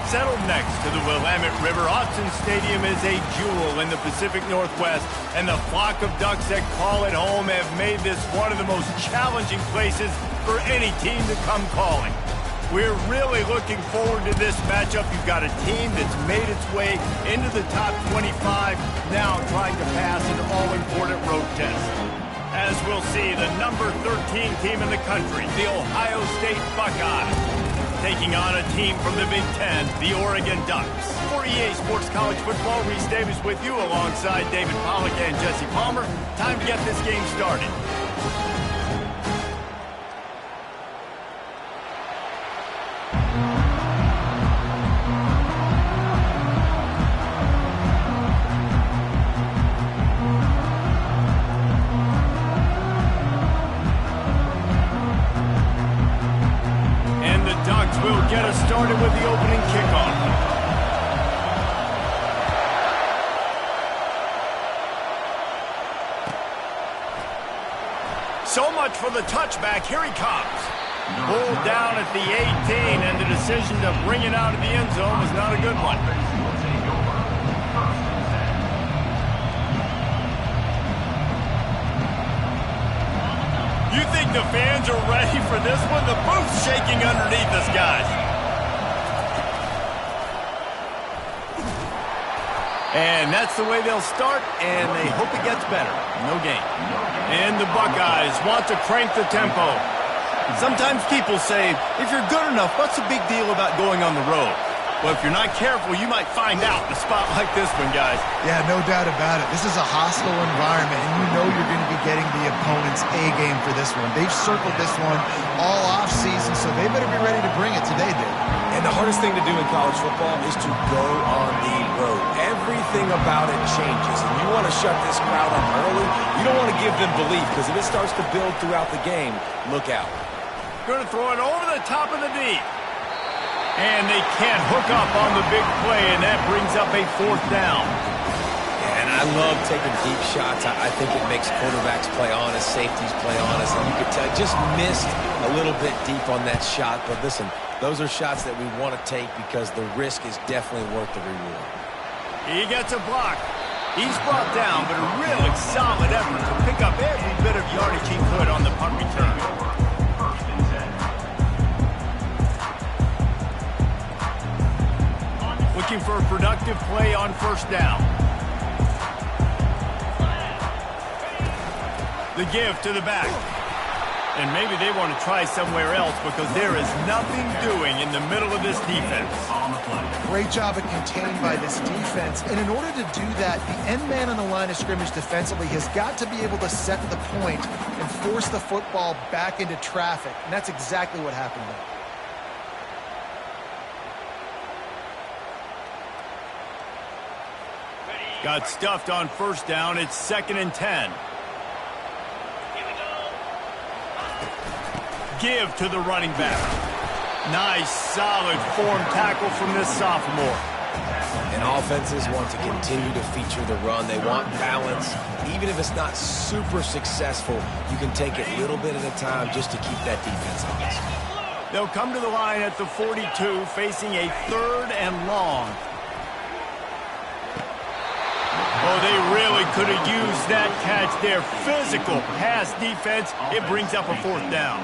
Settled next to the Willamette River, Autzen Stadium is a jewel in the Pacific Northwest, and the flock of Ducks that call it home have made this one of the most challenging places for any team to come calling. We're really looking forward to this matchup. You've got a team that's made its way into the top 25, now trying to pass an all-important road test. As we'll see, the number 13 team in the country, the Ohio State Buckeyes, taking on a team from the Big Ten, the Oregon Ducks. For EA Sports College Football, Reese Davis with you alongside David Pollack and Jesse Palmer. Time to get this game started. We'll get us started with the opening kickoff. So much for the touchback. Here he comes. Pulled down at the 18, and the decision to bring it out of the end zone was not a good one. You think the fans are ready for this one? The booth's shaking underneath us, guys. And that's the way they'll start, and they hope it gets better. No gain. And the Buckeyes want to crank the tempo. Sometimes people say, if you're good enough, what's the big deal about going on the road? Well, if you're not careful, you might find out in a spot like this one, guys. Yeah, no doubt about it. This is a hostile environment, and you know you're going to be getting the opponent's A-game for this one. They've circled this one all off-season, so they better be ready to bring it today, Dave. And the hardest thing to do in college football is to go on the road. Everything about it changes, and you want to shut this crowd up early. You don't want to give them belief, because if it starts to build throughout the game, look out. Going to throw it over the top of the deep. And they can't hook up on the big play, and that brings up a 4th down. Yeah, and I love taking deep shots. I think it makes quarterbacks play honest, safeties play honest, and you could tell just missed a little bit deep on that shot. But listen, those are shots that we want to take because the risk is definitely worth the reward. He gets a block. He's brought down, but a really solid effort to pick up every bit of yardage he could on the punt return. Looking for a productive play on 1st down. The give to the back. And maybe they want to try somewhere else because there is nothing doing in the middle of this defense. Great job of contained by this defense. And in order to do that, the end man on the line of scrimmage defensively has got to be able to set the point and force the football back into traffic. And that's exactly what happened there. Got stuffed on 1st down. It's 2nd and 10. Give to the running back. Nice, solid form tackle from this sophomore. And offenses want to continue to feature the run. They want balance. Even if it's not super successful, you can take it a little bit at a time just to keep that defense honest. They'll come to the line at the 42, facing a 3rd and long. Oh, they really could have used that catch there. Physical pass defense. It brings up a 4th down.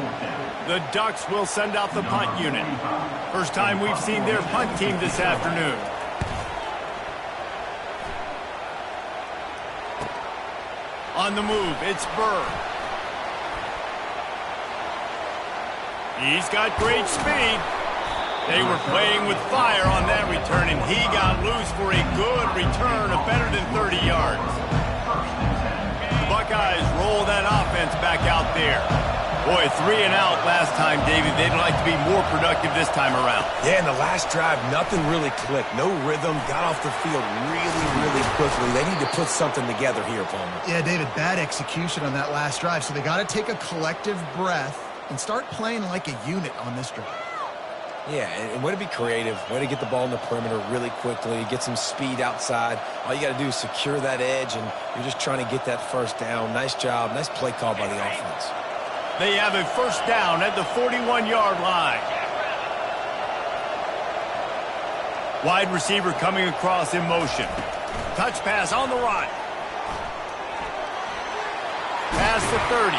The Ducks will send out the punt unit. First time we've seen their punt team this afternoon. On the move, it's Burr. He's got great speed. They were playing with fire on that return, and he got loose for a good return of better than 30 yards. The Buckeyes roll that offense back out there. Boy, 3 and out last time, David. They'd like to be more productive this time around. Yeah, in the last drive, nothing really clicked. No rhythm, got off the field really, really quickly. They need to put something together here, Palmer. Yeah, David, bad execution on that last drive, so they got to take a collective breath and start playing like a unit on this drive. Yeah, and way to be creative, way to get the ball in the perimeter really quickly, get some speed outside. All you got to do is secure that edge, and you're just trying to get that 1st down. Nice job, nice play call by the offense. They have a 1st down at the 41-yard line. Wide receiver coming across in motion. Touch pass on the run. Pass to 30.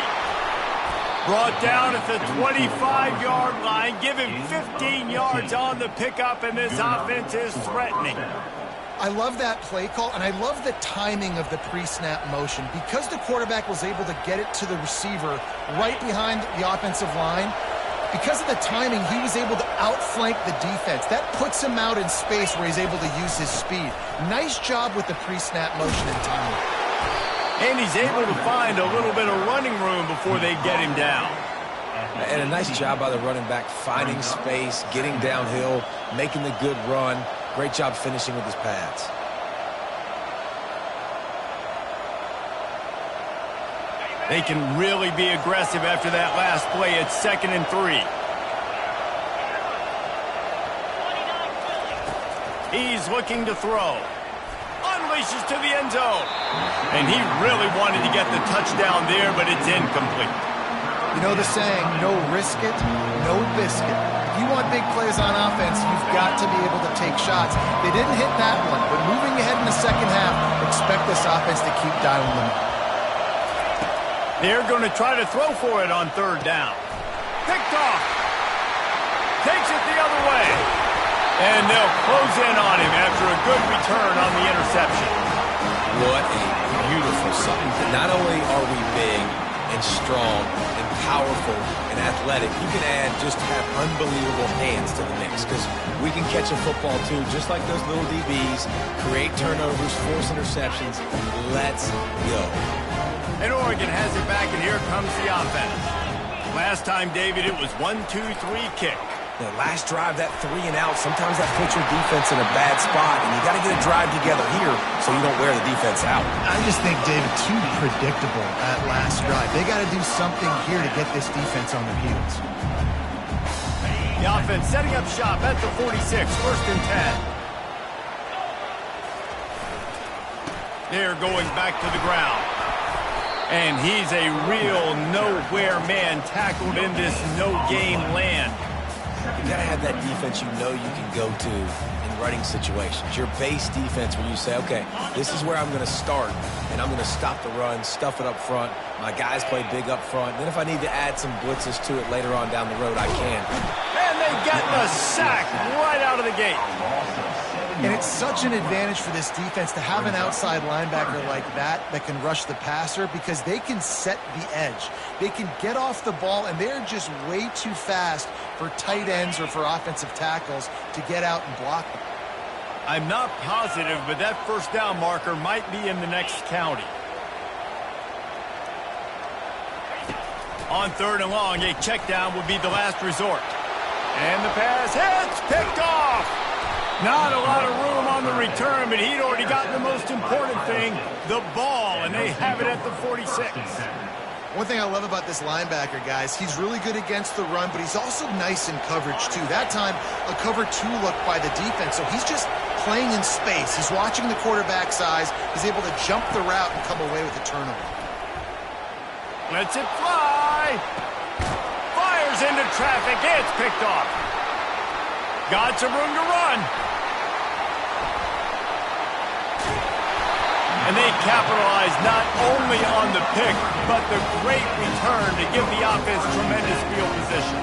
Brought down at the 25-yard line. Give him 15 yards on the pickup, and this offense is threatening. I love that play call, and I love the timing of the pre-snap motion. Because the quarterback was able to get it to the receiver right behind the offensive line, because of the timing, he was able to outflank the defense. That puts him out in space where he's able to use his speed. Nice job with the pre-snap motion and timing. And he's able to find a little bit of running room before they get him down. And a nice job by the running back, finding space, getting downhill, making the good run. Great job finishing with his pads. They can really be aggressive after that last play. It's 2nd and 3. He's looking to throw. Unleashes to the end zone. And he really wanted to get the touchdown there, but it's incomplete. You know the saying, no risk it, no biscuit. If you want big plays on offense, you've got to be able to take shots. They didn't hit that one, but moving ahead in the second half, expect this offense to keep dialing them up. They're going to try to throw for it on 3rd down. Picked off. Takes it the other way. And they'll close in on him after a good return on the interception. What a beautiful sight. Not only are we big and strong and powerful and athletic, you can add just have unbelievable hands to the mix, because we can catch a football too, just like those little DBs, create turnovers, force interceptions. Let's go. And Oregon has it back, and here comes the offense. Last time, David, it was 1-2-3 kick. The last drive, that 3 and out, sometimes that puts your defense in a bad spot, and you got to get a drive together here so you don't wear the defense out. I just think, David, too predictable that last drive. They got to do something here to get this defense on their heels. The offense setting up shop at the 46, 1st and 10. They're going back to the ground. And he's a real nowhere man tackled in this no-game land. You got to have that defense you know you can go to in running situations. Your base defense where you say, okay, this is where I'm going to start, and I'm going to stop the run, stuff it up front. My guys play big up front. Then if I need to add some blitzes to it later on down the road, I can. And they get the sack right out of the gate. And it's such an advantage for this defense to have an outside linebacker like that can rush the passer, because they can set the edge. They can get off the ball, and they're just way too fast for tight ends or for offensive tackles to get out and block them. I'm not positive, but that 1st down marker might be in the next county. On 3rd and long, a check down would be the last resort. And the pass hits, picked off. Not a lot of room on the return, but he'd already gotten the most important thing, the ball, and they have it at the 46. One thing I love about this linebacker, guys, he's really good against the run, but he's also nice in coverage, too. That time, a cover 2 look by the defense, so he's just playing in space. He's watching the quarterback's eyes. He's able to jump the route and come away with a turnover. Lets it fly. Fires into traffic. It's picked off. Got some room to run. And they capitalize not only on the pick, but the great return to give the offense tremendous field position.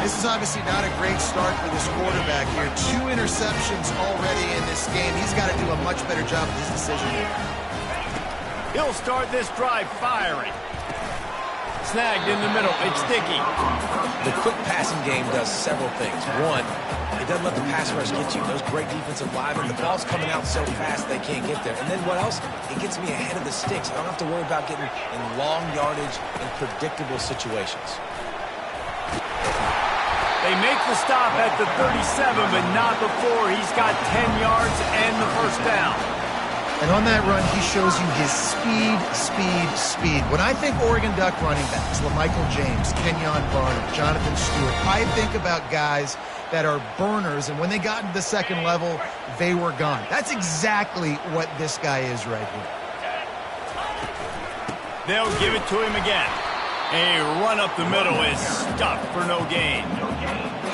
This is obviously not a great start for this quarterback here. 2 interceptions already in this game. He's got to do a much better job with his decision. He'll start this drive firing. Snagged in the middle. It's sticky. The quick passing game does several things. One, it doesn't let the pass rush get you. Those great defensive linemen, the ball's coming out so fast they can't get there. And then what else? It gets me ahead of the sticks. I don't have to worry about getting in long yardage and predictable situations. They make the stop at the 37, but not before he's got 10 yards and the 1st down. And on that run, he shows you his speed, speed, speed. When I think Oregon Duck running backs, LaMichael James, Kenyon Barner, Jonathan Stewart, I think about guys that are burners, and when they got into the second level, they were gone. That's exactly what this guy is right here. They'll give it to him again. A run up the middle is stopped for no gain.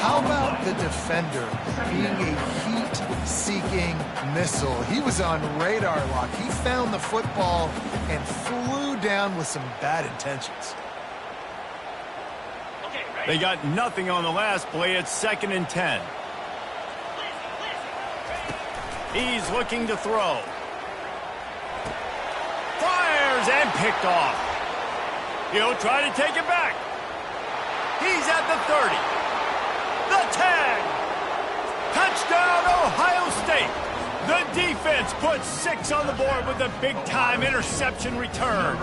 How about the defender being a heat-seeking missile? He was on radar lock. He found the football and flew down with some bad intentions. They got nothing on the last play. It's 2nd and 10. He's looking to throw. Fires and picked off. He'll try to take it back. He's at the 30. The tag. Touchdown, Ohio State. The defense puts 6 on the board with a big-time interception return.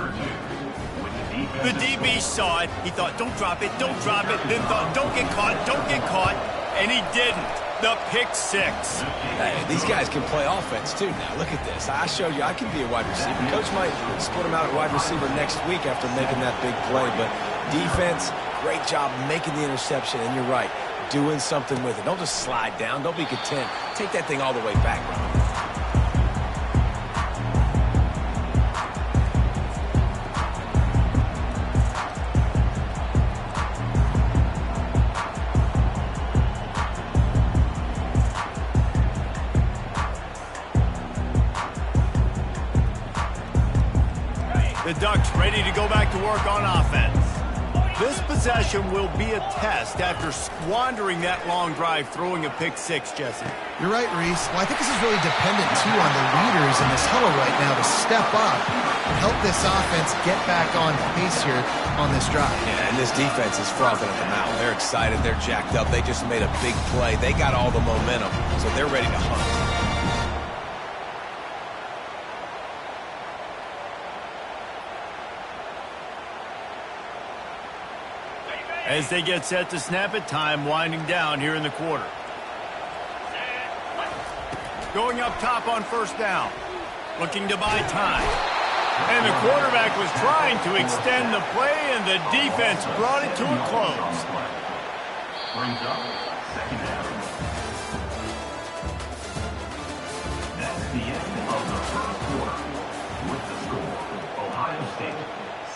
The DB saw it. He thought, don't drop it, don't drop it. Then thought, don't get caught, don't get caught. And he didn't. The pick 6. Hey, these guys can play offense, too, now. Look at this. I showed you I can be a wide receiver. Coach might split him out at wide receiver next week after making that big play. But defense, great job making the interception. And you're right, doing something with it. Don't just slide down. Don't be content. Take that thing all the way back, bro. The Ducks ready to go back to work on offense. This possession will be a test after squandering that long drive throwing a pick 6, Jesse. You're right, Reese. Well, I think this is really dependent, too, on the leaders in this huddle right now to step up and help this offense get back on pace here on this drive. Yeah, and this defense is frothing at the mouth. They're excited. They're jacked up. They just made a big play. They got all the momentum, so they're ready to hunt. As they get set to snap it, time winding down here in the quarter. Going up top on 1st down. Looking to buy time. And the quarterback was trying to extend the play, and the defense brought it to a close. Brings up 2nd down. That's the end of the 1st quarter. With the score, Ohio State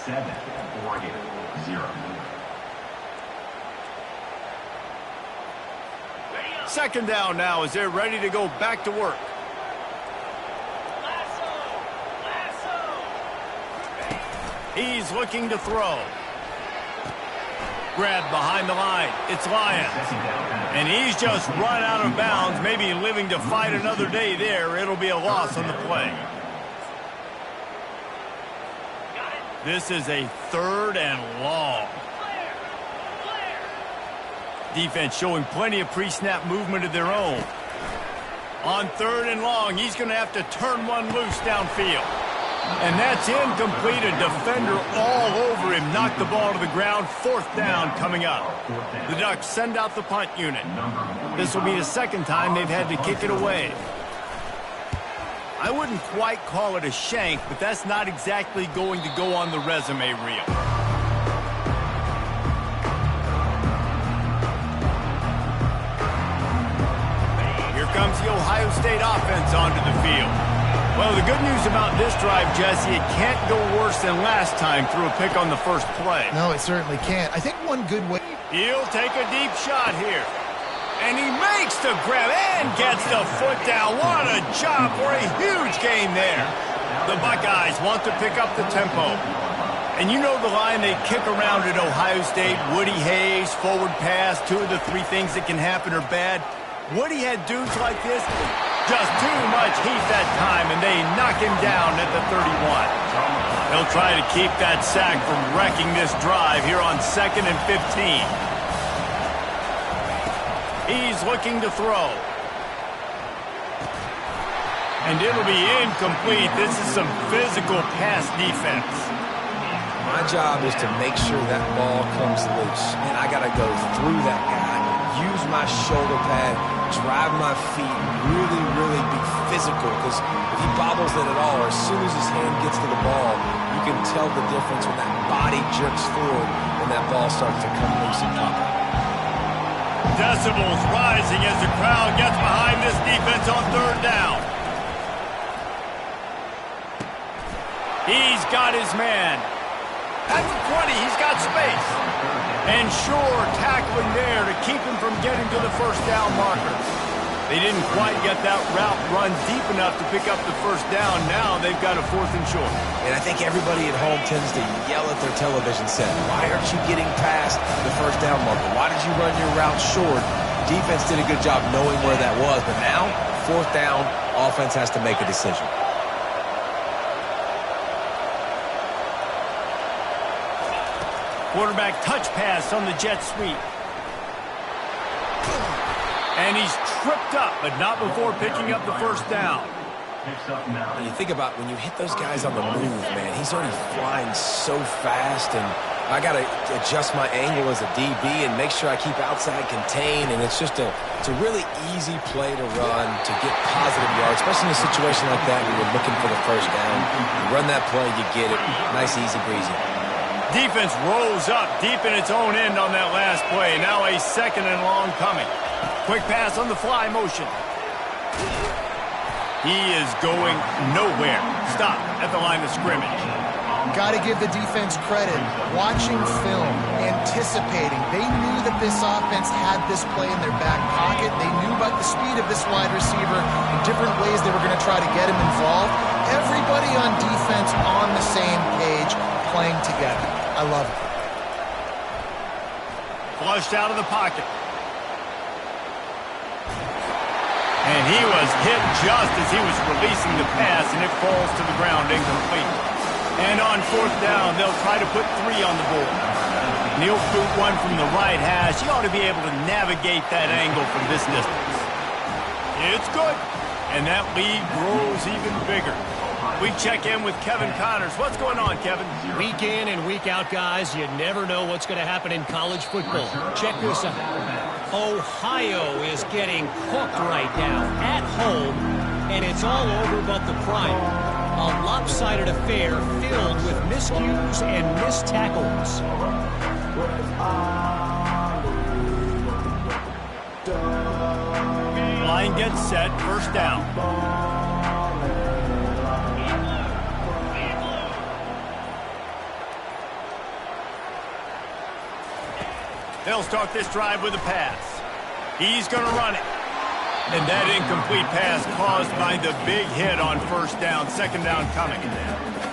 7, Oregon 0. 2nd down now as they're ready to go back to work. He's looking to throw. Grabbed behind the line. It's Lyons. And he's just run out of bounds, maybe living to fight another day there. It'll be a loss on the play. This is a 3rd and long. Defense showing plenty of pre-snap movement of their own. On 3rd and long, he's going to have to turn one loose downfield. And that's incomplete. A defender all over him. Knocked the ball to the ground. 4th down coming up. The Ducks send out the punt unit. This will be the 2nd time they've had to kick it away. I wouldn't quite call it a shank, but that's not exactly going to go on the resume reel. Comes the Ohio State offense onto the field. Well, the good news about this drive, Jesse, it can't go worse than last time through a pick on the 1st play. No, it certainly can't. I think one good way... He'll take a deep shot here. And he makes the grab and gets the foot down. What a job for a huge gain there. The Buckeyes want to pick up the tempo. And you know the line they kick around at Ohio State, Woody Hayes, forward pass, 2 of the 3 things that can happen are bad. Woody had dudes like this, just too much heat that time, and they knock him down at the 31. They'll try to keep that sack from wrecking this drive here on 2nd and 15. He's looking to throw. And it'll be incomplete. This is some physical pass defense. My job is to make sure that ball comes loose, and I got to go through that guy, use my shoulder pad, drive my feet, really be physical, because if he bobbles it at all, or as soon as his hand gets to the ball, you can tell the difference when that body jerks forward when that ball starts to come loose and pop out. Decibels rising as the crowd gets behind this defense on 3rd down. He's got his man. At the 20, he's got space. And Shore tackling there to keep him from getting to the first down marker. They didn't quite get that route run deep enough to pick up the first down. Now they've got a 4th and short. And I think everybody at home tends to yell at their television set. Why aren't you getting past the first down marker? Why did you run your route short? Defense did a good job knowing where that was. But now, 4th down, offense has to make a decision. Quarterback touch pass on the jet sweep. And he's tripped up, but not before picking up the first down. When you think about when you hit those guys on the move, man, he's already flying so fast, and I got to adjust my angle as a DB and make sure I keep outside contained, and it's just it's a really easy play to run to get positive yards, especially in a situation like that where you're looking for the first down. You run that play, you get it. Nice, easy breezy. Defense rolls up deep in its own end on that last play. Now a 2nd and long coming. Quick pass on the fly motion. He is going nowhere. Stop at the line of scrimmage. Got to give the defense credit. Watching film, anticipating. They knew that this offense had this play in their back pocket. They knew about the speed of this wide receiver and different ways they were going to try to get him involved. Everybody on defense on the same page, playing together. I love it. Flushed out of the pocket. And he was hit just as he was releasing the pass, and it falls to the ground incomplete. And on 4th down, they'll try to put 3 on the board. And he'll boot one from the right hash. He ought to be able to navigate that angle from this distance. It's good. And that lead grows even bigger. We check in with Kevin Connors. What's going on, Kevin? Week in and week out, guys, you never know what's going to happen in college football. Check this out. Ohio is getting cooked right now at home, and it's all over but the prime. A lopsided affair filled with miscues and missed tackles. Line gets set, first down. They'll start this drive with a pass. He's going to run it. And that incomplete pass caused by the big hit on first down. 2nd down coming.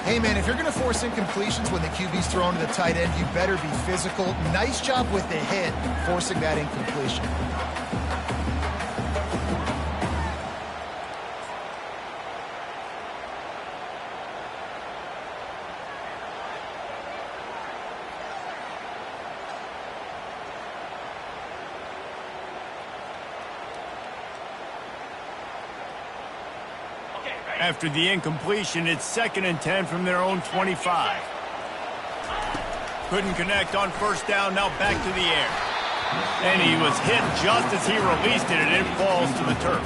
Hey, man, if you're going to force incompletions when the QB's thrown to the tight end, you better be physical. Nice job with the hit, forcing that incompletion. After the incompletion, it's 2nd and 10 from their own 25. Couldn't connect on first down, now back to the air. And he was hit just as he released it, and it falls to the turf.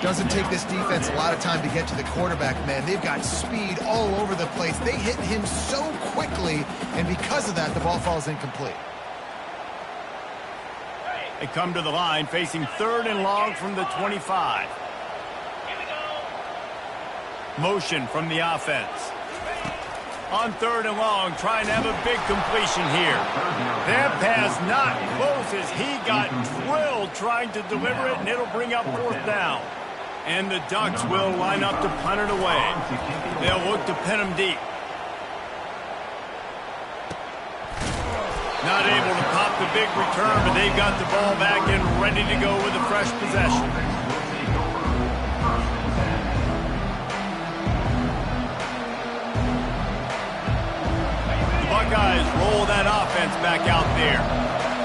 Doesn't take this defense a lot of time to get to the quarterback, man. They've got speed all over the place. They hit him so quickly, and because of that, the ball falls incomplete. They come to the line, facing 3rd and long from the 25. Motion from the offense. On 3rd and long, trying to have a big completion here. That pass not close as he got drilled trying to deliver it, and it'll bring up 4th down. And the Ducks will line up to punt it away. They'll look to pin him deep. Not able to pop the big return, but they've got the ball back and ready to go with a fresh possession. Buckeyes roll that offense back out there.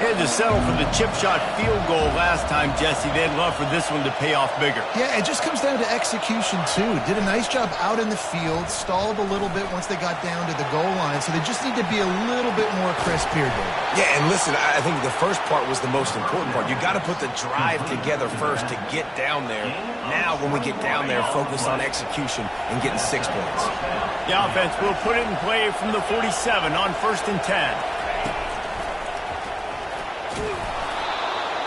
They had to settle for the chip shot field goal last time, Jesse. They'd love for this one to pay off bigger. Yeah, it just comes down to execution, too. Did a nice job out in the field, stalled a little bit once they got down to the goal line, so they just need to be a little bit more crisp here, Dave. Yeah, and listen, I think the first part was the most important part. You got to put the drive together first to get down there. Now, when we get down there, focus on execution and getting 6 points. The offense will put it in play from the 47 on 1st and 10.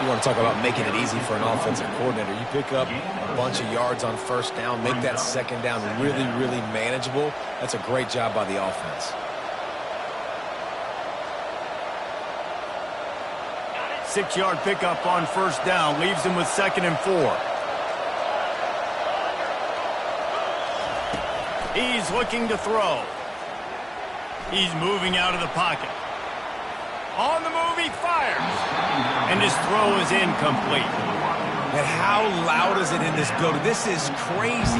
You want to talk about making it easy for an offensive coordinator. You pick up a bunch of yards on first down, make that 2nd down really, really manageable. That's a great job by the offense. 6-yard pickup on first down. Leaves him with 2nd and 4. He's looking to throw. He's moving out of the pocket. On the move, he fires. And his throw is incomplete. And how loud is it in this building? This is crazy.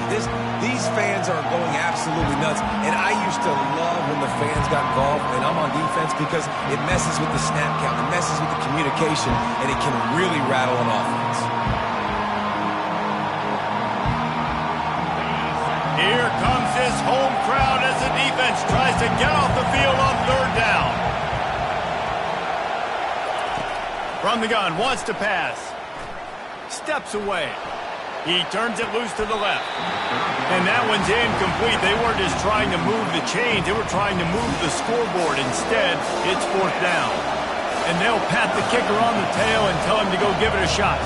These fans are going absolutely nuts. And I used to love when the fans got involved, and I'm on defense, because it messes with the snap count. It messes with the communication, and it can really rattle an offense. Here comes this home crowd as the defense tries to get off the field on 3rd down. From the gun, wants to pass. Steps away. He turns it loose to the left. And that one's incomplete. They weren't just trying to move the chains. They were trying to move the scoreboard. Instead, it's 4th down. And they'll pat the kicker on the tail and tell him to go give it a shot.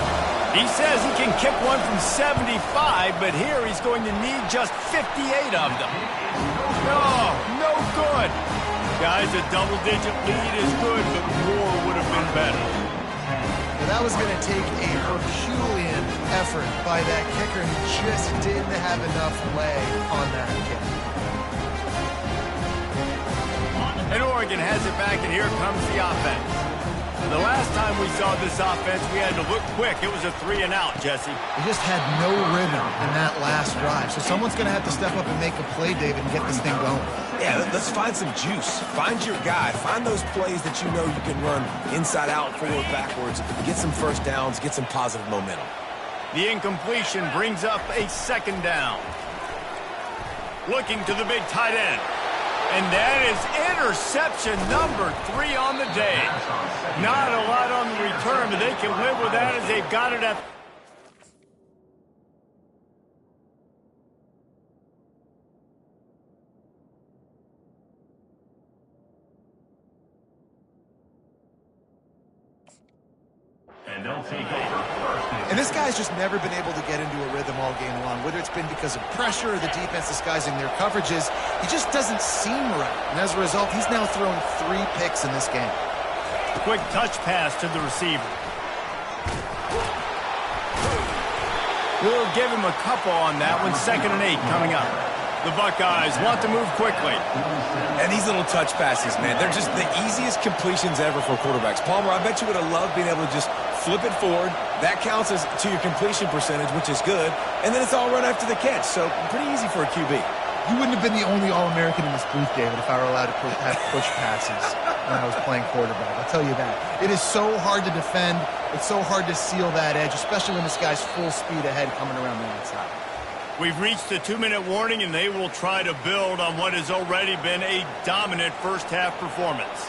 He says he can kick one from 75, but here he's going to need just 58 of them. No good. Guys, a double-digit lead is good, but more would have been better. That was going to take a Herculean effort by that kicker. He just didn't have enough leg on that kick. And Oregon has it back, and here comes the offense. The last time we saw this offense, we had to look quick. It was a 3-and-out, Jesse. They just had no rhythm in that last drive. So someone's going to have to step up and make a play, David, and get this thing going. Yeah, let's find some juice. Find your guy. Find those plays that you know you can run inside out, forward, backwards. Get some first downs. Get some positive momentum. The incompletion brings up a 2nd down. Looking to the big tight end. And that is interception number 3 on the day. Not a lot on the return, but they can live with that as they've got it at... And they'll take over first. And this guy's just never been able to get into a rhythm all game long, whether it's been because of pressure or the defense disguising their coverages. He just doesn't seem right. And as a result, he's now thrown 3 picks in this game. Quick touch pass to the receiver. We'll give him a couple on that one. 2nd and 8 coming up. The Buckeyes want to move quickly. And these little touch passes, man, they're just the easiest completions ever for quarterbacks. Palmer, I bet you would have loved being able to just flip it forward. That counts as to your completion percentage, which is good. And then it's all run after the catch. So pretty easy for a QB. You wouldn't have been the only All-American in this booth, David, if I were allowed to have push passes when I was playing quarterback. I'll tell you that. It is so hard to defend. It's so hard to seal that edge, especially when this guy's full speed ahead coming around the outside. We've reached the 2-minute warning, and they will try to build on what has already been a dominant first-half performance.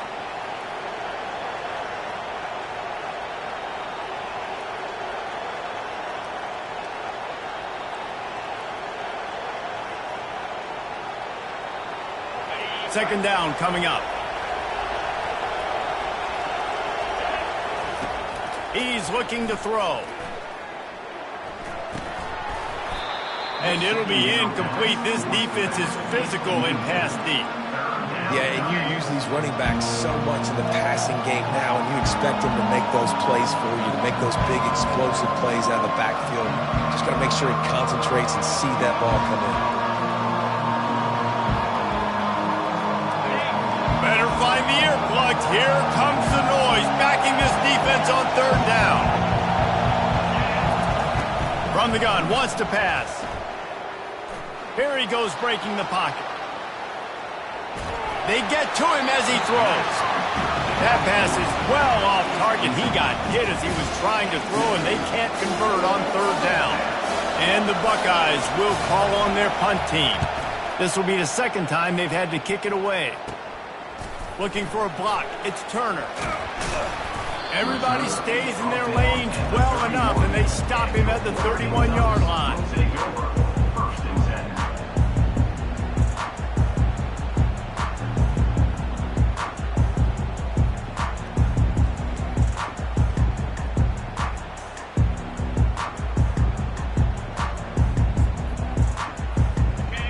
Second down coming up. He's looking to throw. And it'll be incomplete. This defense is physical and pass deep. Yeah, and you use these running backs so much in the passing game now, and you expect them to make those plays for you, to make those big explosive plays out of the backfield. Just got to make sure he concentrates and see that ball come in. Better find the earplugs. Here comes the noise, backing this defense on 3rd down. From the gun, wants to pass. Here he goes, breaking the pocket. They get to him as he throws. That pass is well off target. He got hit as he was trying to throw, and they can't convert on 3rd down. And the Buckeyes will call on their punt team. This will be the 2nd time they've had to kick it away. Looking for a block. It's Turner. Everybody stays in their lanes well enough, and they stop him at the 31-yard line.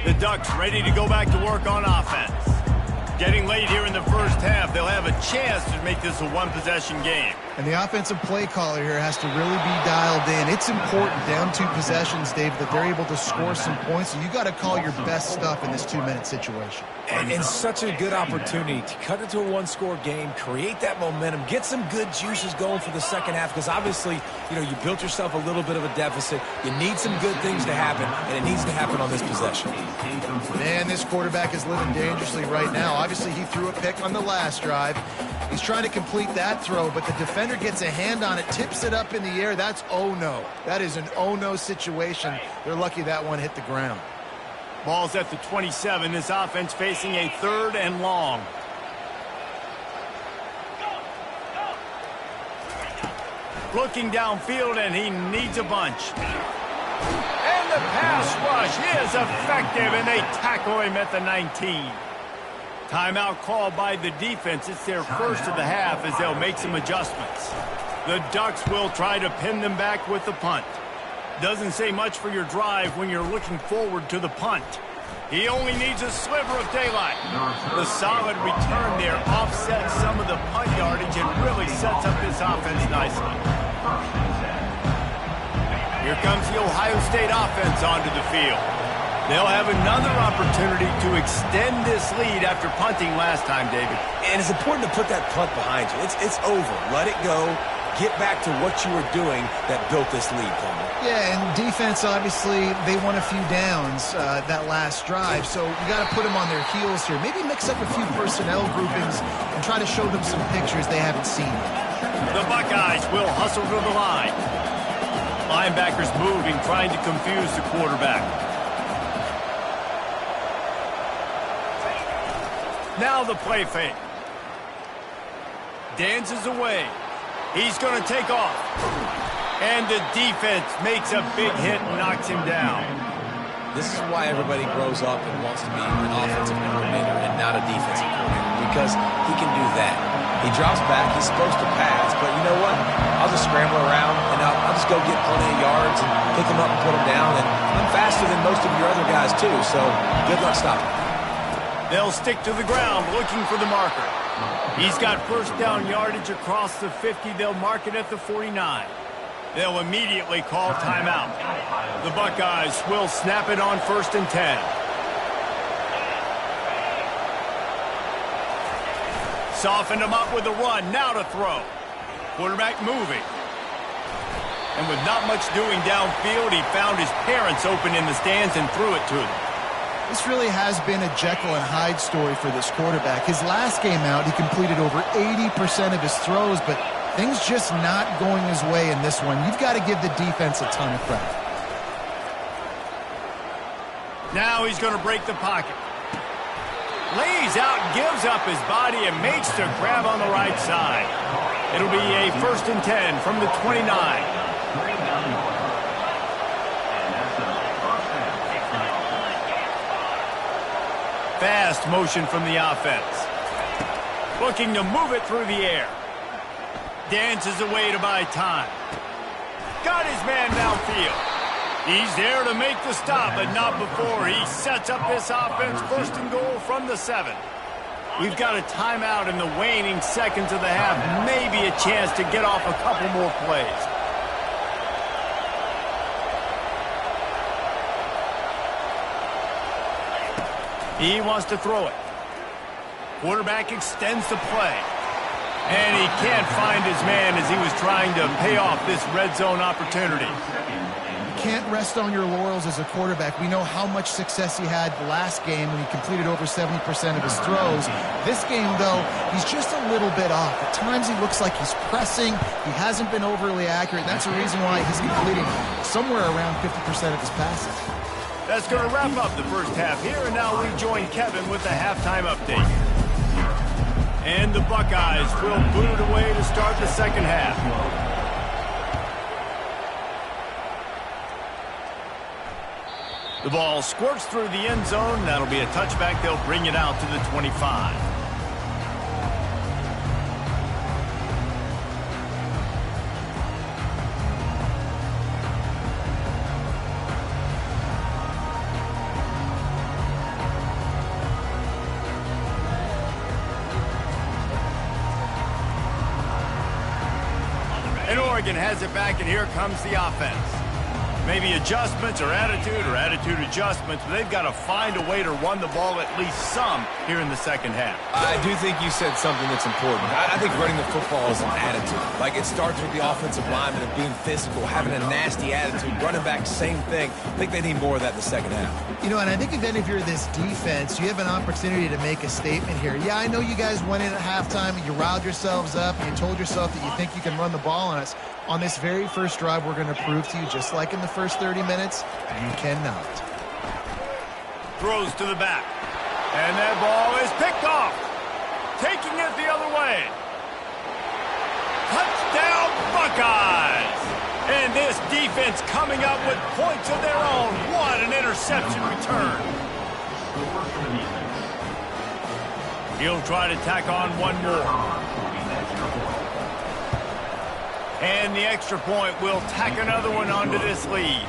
The Ducks ready to go back to work on offense. Getting late here in the first half, they'll have a chance to make this a one-possession game. And the offensive play caller here has to really be dialed in. It's important, down 2 possessions, Dave, that they're able to score some points. So you got to call your best stuff in this 2-minute situation. And such a good opportunity to cut it to a 1-score game, create that momentum, get some good juices going for the second half, because obviously, you built yourself a little bit of a deficit. You need some good things to happen, and it needs to happen on this possession. Man, this quarterback is living dangerously right now. Obviously, he threw a pick on the last drive. He's trying to complete that throw, but the defender gets a hand on it, tips it up in the air. That's oh-no. That is an oh-no situation. They're lucky that one hit the ground. Ball's at the 27. This offense facing a 3rd and long. Looking downfield, and he needs a bunch. And the pass rush is effective, and they tackle him at the 19. Timeout called by the defense. It's their first of the half as they'll make some adjustments. The Ducks will try to pin them back with the punt. Doesn't say much for your drive when you're looking forward to the punt. He only needs a sliver of daylight. The solid return there offsets some of the punt yardage and really sets up this offense nicely. Here comes the Ohio State offense onto the field. They'll have another opportunity to extend this lead after punting last time, David. And it's important to put that punt behind you. It's over. Let it go. Get back to what you were doing that built this lead, Coleman. Yeah, and defense, obviously, they won a few downs that last drive, so you got to put them on their heels here. Maybe mix up a few personnel groupings and try to show them some pictures they haven't seen. The Buckeyes will hustle to the line. Linebackers moving, trying to confuse the quarterback. Now the play fake. Dances away. He's going to take off. And the defense makes a big hit and knocks him down. This is why everybody grows up and wants to be an offensive coordinator and not a defensive coordinator, because he can do that. He drops back. He's supposed to pass, but you know what? I'll just scramble around, and I'll just go get plenty of yards and pick them up and put them down. And I'm faster than most of your other guys, too, so good luck stopping. They'll stick to the ground looking for the marker. He's got first down yardage across the 50. They'll mark it at the 49. They'll immediately call timeout. The Buckeyes will snap it on 1st and 10. Softened him up with a run. Now to throw. Quarterback moving. And with not much doing downfield, he found his parents open in the stands and threw it to them. This really has been a Jekyll and Hyde story for this quarterback. His last game out, he completed over 80% of his throws, but things just not going his way in this one. You've got to give the defense a ton of credit. Now he's going to break the pocket. Lays out, gives up his body, and makes the grab on the right side. It'll be a 1st and 10 from the 29. Fast motion from the offense. Looking to move it through the air. Dances away to buy time. Got his man downfield. He's there to make the stop, but not before he sets up this offense 1st and goal from the 7. We've got a timeout in the waning seconds of the half. Maybe a chance to get off a couple more plays. He wants to throw it. Quarterback extends the play. And he can't find his man as he was trying to pay off this red zone opportunity. You can't rest on your laurels as a quarterback. We know how much success he had last game when he completed over 70% of his throws. This game, though, he's just a little bit off. At times he looks like he's pressing. He hasn't been overly accurate. That's the reason why he's completing somewhere around 50% of his passes. That's going to wrap up the first half here, and now we join Kevin with the halftime update. And the Buckeyes will boot it away to start the second half. The ball squirts through the end zone. That'll be a touchback. They'll bring it out to the 25. Oregon has it back, and here comes the offense. Maybe adjustments or attitude adjustments, but they've got to find a way to run the ball at least some here in the second half. I do think you said something that's important. I think running the football is an attitude. Like, it starts with the offensive lineman and being physical, having a nasty attitude. Running back, same thing. I think they need more of that in the second half. You know, and I think even if you're this defense, you have an opportunity to make a statement here. Yeah, I know you guys went in at halftime and you riled yourselves up and you told yourself that you think you can run the ball on us. On this very first drive, we're going to prove to you, just like in the first 30 minutes, you cannot. Throws to the back. And that ball is picked off. Taking it the other way. Touchdown, Buckeyes! And this defense coming up with points of their own. What an interception return. He'll try to tack on one more. And the extra point will tack another one onto this lead.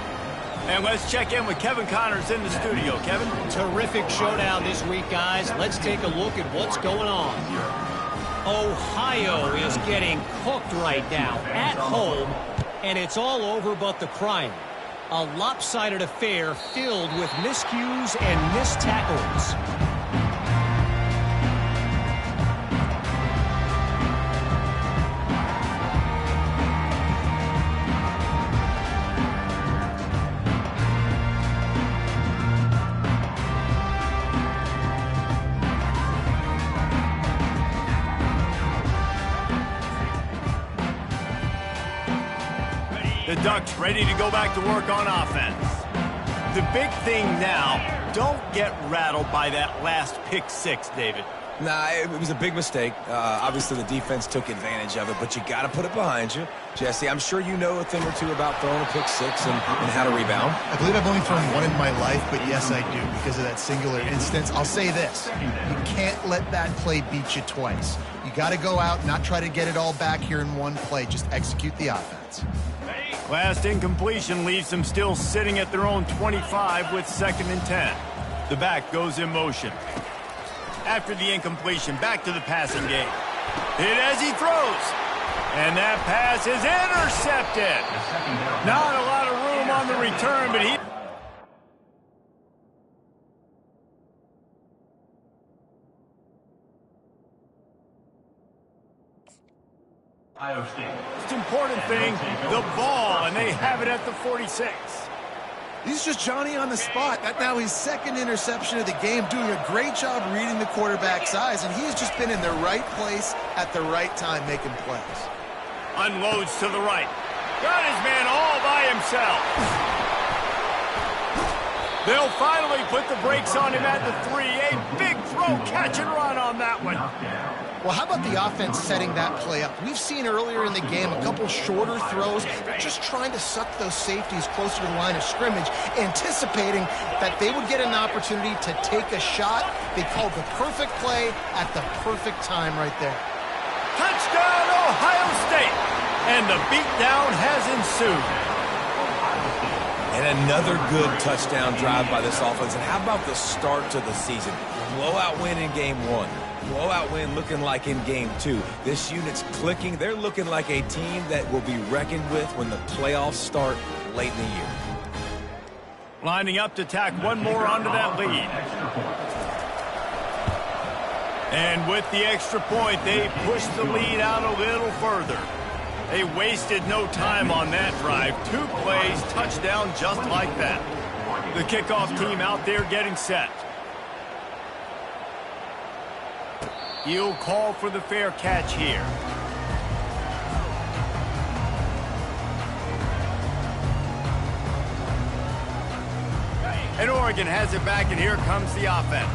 And let's check in with Kevin Connors in the studio. Kevin? Terrific showdown this week, guys. Let's take a look at what's going on. Ohio is getting cooked right now at home, and it's all over but the crying. A lopsided affair filled with miscues and missed tackles. The Ducks ready to go back to work on offense. The big thing now, don't get rattled by that last pick six, David. Nah, it was a big mistake. Obviously, the defense took advantage of it, but you got to put it behind you. Jesse, I'm sure you know a thing or two about throwing a pick six and how to rebound. I believe I've only thrown one in my life, but yes, I do, because of that singular instance. I'll say this. You can't let that play beat you twice. You got to go out, not try to get it all back here in one play. Just execute the offense. Last incompletion leaves them still sitting at their own 25 with 2nd and 10. The back goes in motion. After the incompletion, back to the passing game. Hit as he throws. And that pass is intercepted. Not a lot of room on the return, but he... Ohio State. Most important thing, the ball, and they have it at the 46. He's just Johnny on the spot. That now his 2nd interception of the game, doing a great job reading the quarterback's eyes, and he's just been in the right place at the right time making plays. Unloads to the right. Got his man all by himself. They'll finally put the brakes on him at the 3. A big throw, catch and run on that one. Well, how about the offense setting that play up? We've seen earlier in the game a couple shorter throws, just trying to suck those safeties closer to the line of scrimmage, anticipating that they would get an opportunity to take a shot. They called the perfect play at the perfect time right there. Touchdown, Ohio State! And the beatdown has ensued. And another good touchdown drive by this offense. And how about the start to the season? Blowout win in game 1. Blowout win looking like in game 2. This unit's clicking. They're looking like a team that will be reckoned with when the playoffs start late in the year. Lining up to tack one more onto that lead. And with the extra point, they push the lead out a little further. They wasted no time on that drive. 2 plays, touchdown just like that. The kickoff team out there getting set. He'll call for the fair catch here. And Oregon has it back, and here comes the offense.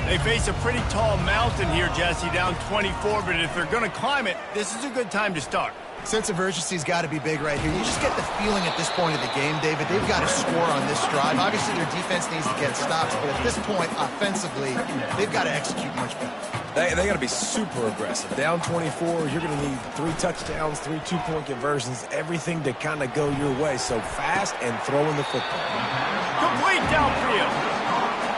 They face a pretty tall mountain here, Jesse, down 24, but if they're going to climb it, this is a good time to start. Sense of urgency's got to be big right here. You just get the feeling at this point of the game, David, they've got to score on this drive. Obviously, their defense needs to get stops, but at this point, offensively, they've got to execute much better. They got to be super aggressive. Down 24, you're going to need 3 touchdowns, 3 2-point conversions, everything to kind of go your way. So fast and throwing the football. Complete downfield.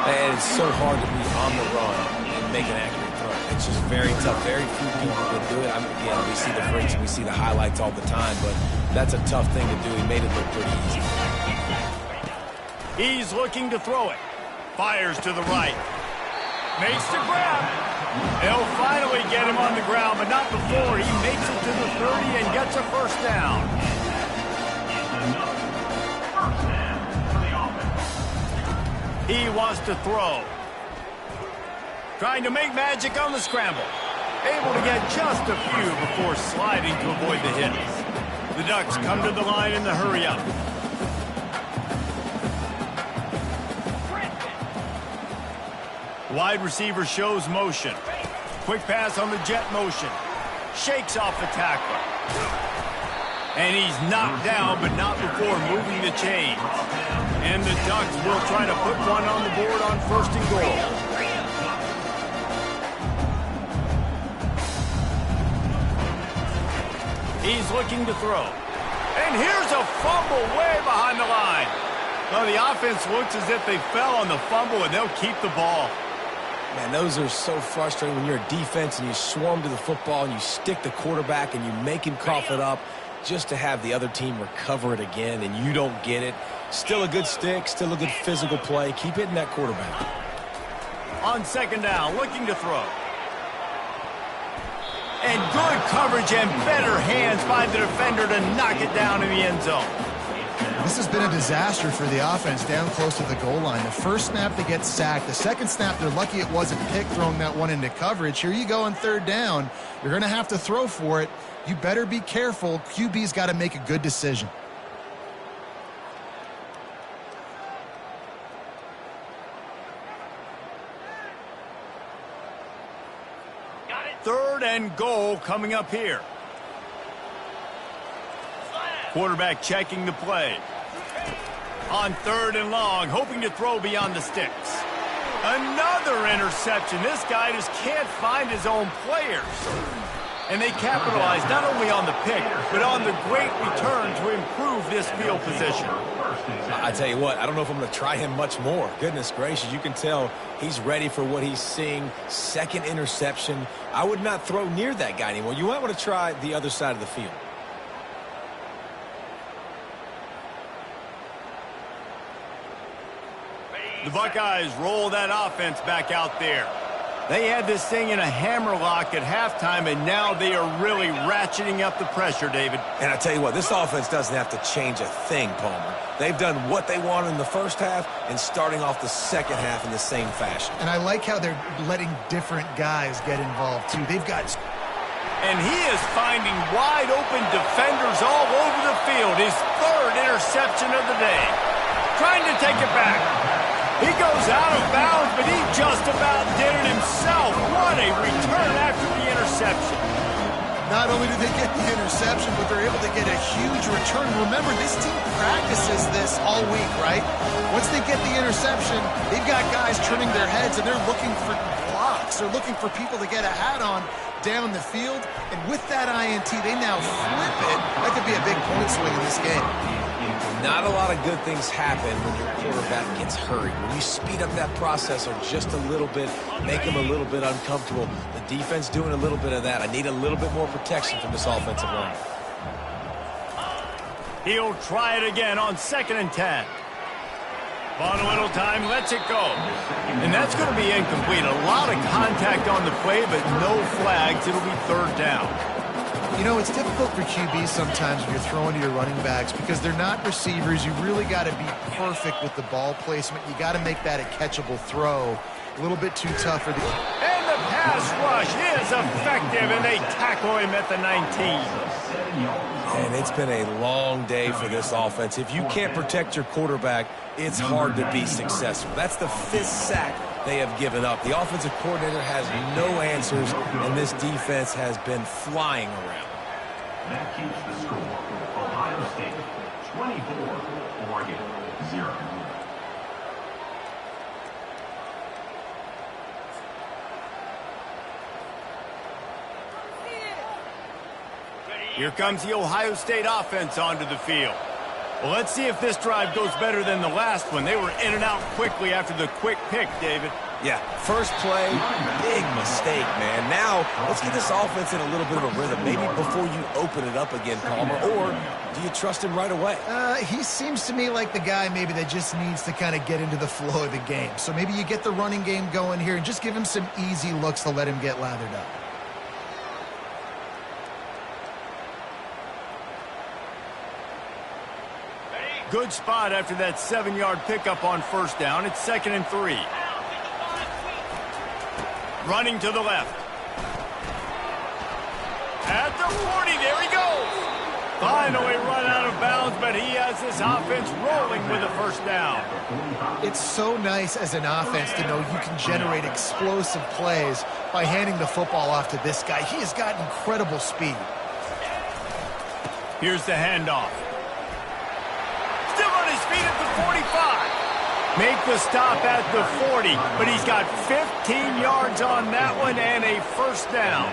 And it's so hard to be on the run and make an accurate throw. It's just very tough. Very few people can do it. I mean, again, we see the freaks, we see the highlights all the time, but that's a tough thing to do. He made it look pretty easy. He's looking to throw it. Fires to the right. Makes the grab. They'll finally get him on the ground, but not before he makes it to the 30 and gets a first down. He wants to throw. Trying to make magic on the scramble. Able to get just a few before sliding to avoid the hits. The Ducks come to the line in the hurry-up. Wide receiver shows motion. Quick pass on the jet motion. Shakes off the tackler. And he's knocked down, but not before moving the chains. And the Ducks will try to put one on the board on 1st and goal. He's looking to throw. And here's a fumble way behind the line. Well, the offense looks as if they fell on the fumble, and they'll keep the ball. Man, those are so frustrating when you're a defense and you swarm to the football and you stick the quarterback and you make him cough it up just to have the other team recover it again and you don't get it. Still a good stick, still a good physical play. Keep hitting that quarterback. On 2nd down, looking to throw. And good coverage and better hands by the defender to knock it down in the end zone. This has been a disaster for the offense down close to the goal line. The first snap, they get sacked. The second snap, they're lucky it wasn't picked, throwing that one into coverage. Here you go on 3rd down. You're going to have to throw for it. You better be careful. QB's got to make a good decision. Got it. 3rd and goal coming up here. Quarterback checking the play. On 3rd and long, hoping to throw beyond the sticks. Another interception. This guy just can't find his own players. And they capitalize not only on the pick, but on the great return to improve this field position. I tell you what, I don't know if I'm going to try him much more. Goodness gracious, you can tell he's ready for what he's seeing. 2nd interception. I would not throw near that guy anymore. You might want to try the other side of the field. The Buckeyes roll that offense back out there. They had this thing in a hammerlock at halftime, and now they are really ratcheting up the pressure, David. And I tell you what, this offense doesn't have to change a thing, Palmer. They've done what they wanted in the first half and starting off the second half in the same fashion. And I like how they're letting different guys get involved, too. They've got... And he is finding wide open defenders all over the field. His 3rd interception of the day. Trying to take it back. He goes out of bounds, but he just about did it himself. What a return after the interception. Not only do they get the interception, but they're able to get a huge return. Remember, this team practices this all week, right? Once they get the interception, they've got guys turning their heads, and they're looking for blocks. They're looking for people to get a hat on down the field. And with that INT, they now flip it. That could be a big point swing in this game. Not a lot of good things happen when your quarterback gets hurried. When you speed up that process or just a little bit, make him a little bit uncomfortable. The defense doing a little bit of that. I need a little bit more protection from this offensive line. He'll try it again on 2nd and 10. On a little time, lets it go. And that's going to be incomplete. A lot of contact on the play, but no flags. It'll be 3rd down. You know, it's difficult for QBs sometimes when you're throwing to your running backs because they're not receivers. You really got to be perfect with the ball placement. You got to make that a catchable throw. A little bit too tough for the... And the pass rush is effective, and they tackle him at the 19. And it's been a long day for this offense. If you can't protect your quarterback, it's hard to be successful. That's the 5th sack they have given up. The offensive coordinator has no answers, and this defense has been flying around. That keeps the score. Ohio State 24, Oregon 0. Here comes the Ohio State offense onto the field. Well, let's see if this drive goes better than the last one. They were in and out quickly after the quick pick, David. Yeah, first play, big mistake, man. Now, let's get this offense in a little bit of a rhythm. Maybe before you open it up again, Palmer, or do you trust him right away? He seems to me like the guy maybe that just needs to kind of get into the flow of the game. So maybe you get the running game going here and just give him some easy looks to let him get lathered up. Good spot after that 7-yard pickup on first down. It's 2nd and 3. Running to the left. At the 40, there he goes. Finally run out of bounds, but he has this offense rolling with a first down. It's so nice as an offense to know you can generate explosive plays by handing the football off to this guy. He has got incredible speed. Here's the handoff. Still on his feet at the 45. Make the stop at the 40, but he's got 15 yards on that one and a first down.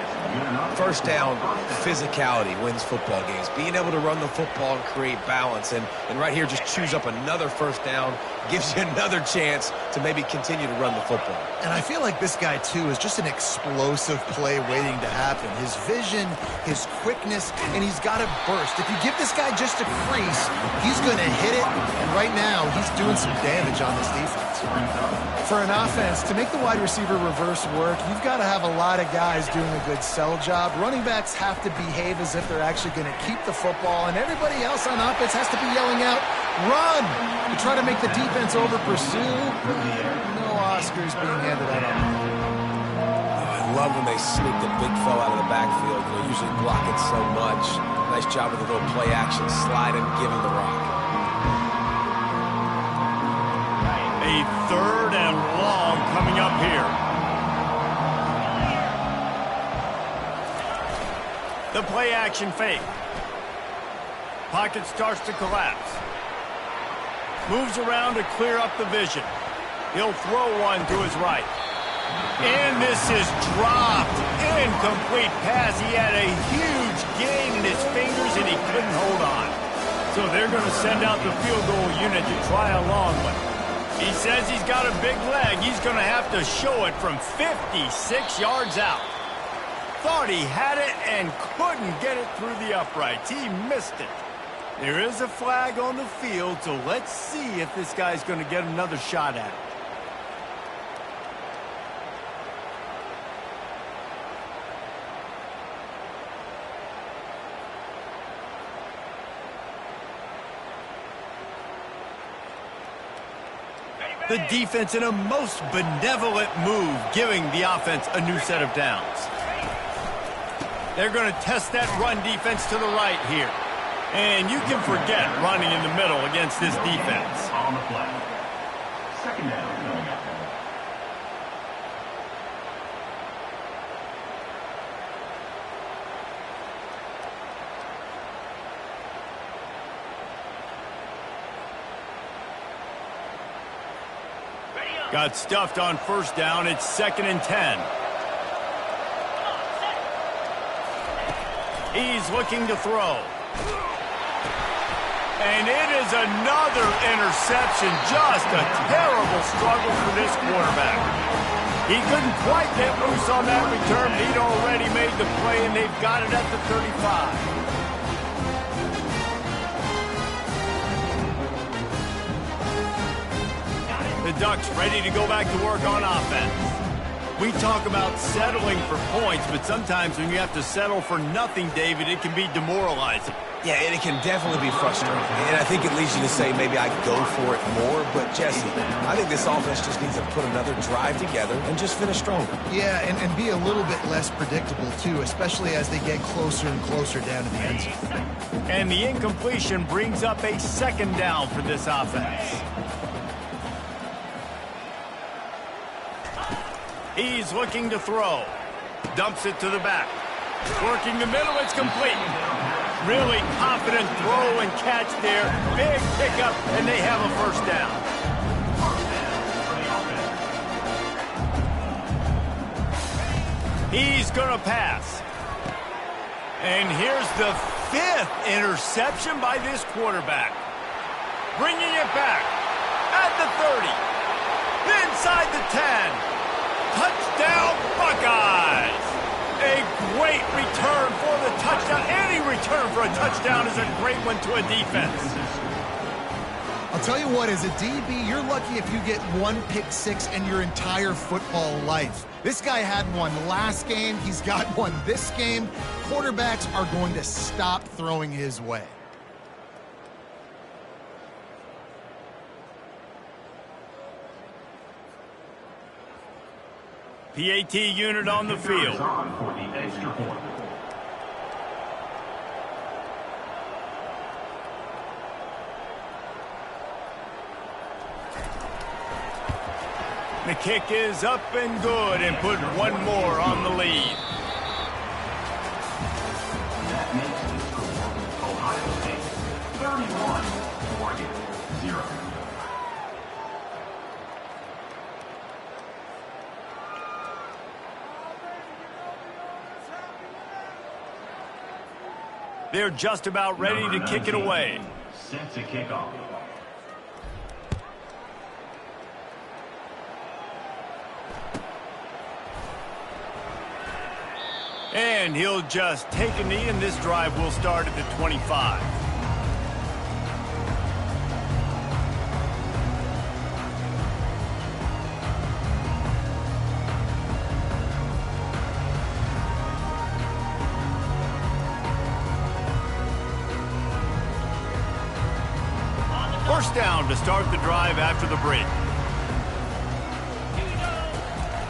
First down, physicality wins football games. Being able to run the football and create balance. And right here, just choose up another first down. Gives you another chance to maybe continue to run the football. And I feel like this guy, too, is just an explosive play waiting to happen. His vision, his quickness, and he's got to burst. If you give this guy just a crease, he's going to hit it. And right now, he's doing some damage on this defense. For an offense, to make the wide receiver reverse work, you've got to have a lot of guys doing a good sell job. Running backs have to behave as if they're actually going to keep the football, and everybody else on offense has to be yelling out, run, to try to make the defense over pursue. No Oscars being handed out on them. I love when they sneak the big fella out of the backfield. Usually blocking so much. Nice job with the little play action, slide and give him the rock. A 3rd and long coming up here. The play action fake. Pocket starts to collapse. Moves around to clear up the vision. He'll throw one to his right. And this is dropped. Incomplete pass. He had a huge gain in his fingers and he couldn't hold on. So they're going to send out the field goal unit to try a long one. He says he's got a big leg. He's going to have to show it from 56 yards out. Thought he had it and couldn't get it through the uprights. He missed it. There is a flag on the field, so let's see if this guy's going to get another shot at it. The defense in a most benevolent move, giving the offense a new set of downs. They're going to test that run defense to the right here. And you can forget running in the middle against this defense. On the play. 2nd down. Got stuffed on first down. It's 2nd and 10. He's looking to throw. And it is another interception. Just a terrible struggle for this quarterback. He couldn't quite get loose on that return. He'd already made the play, and they've got it at the 35. The Ducks ready to go back to work on offense. We talk about settling for points, but sometimes when you have to settle for nothing, David, it can be demoralizing. Yeah, and it can definitely be frustrating. And I think it leads you to say maybe I go for it more. But, Jesse, I think this offense just needs to put another drive together and just finish stronger. Yeah, and be a little bit less predictable, too, especially as they get closer and closer down to the end zone. And the incompletion brings up a 2nd down for this offense. He's looking to throw. Dumps it to the back. Working the middle, it's complete. Really confident throw and catch there. Big pickup, and they have a first down. He's going to pass. And here's the 5th interception by this quarterback. Bringing it back at the 30. Inside the 10. Touchdown, Buckeyes! A great return for the touchdown. Any return for a touchdown is a great one to a defense. I'll tell you what, as a DB, you're lucky if you get one pick six in your entire football life. This guy had one last game. He's got one this game. Quarterbacks are going to stop throwing his way. PAT unit on the field. For the extra point. The kick is up and good and put one more on the lead. That makes the score Ohio State 31, Oregon 0. They're just about ready to kick it away. Set to kick off. And he'll just take a knee, and this drive will start at the 25. First down to start the drive after the break.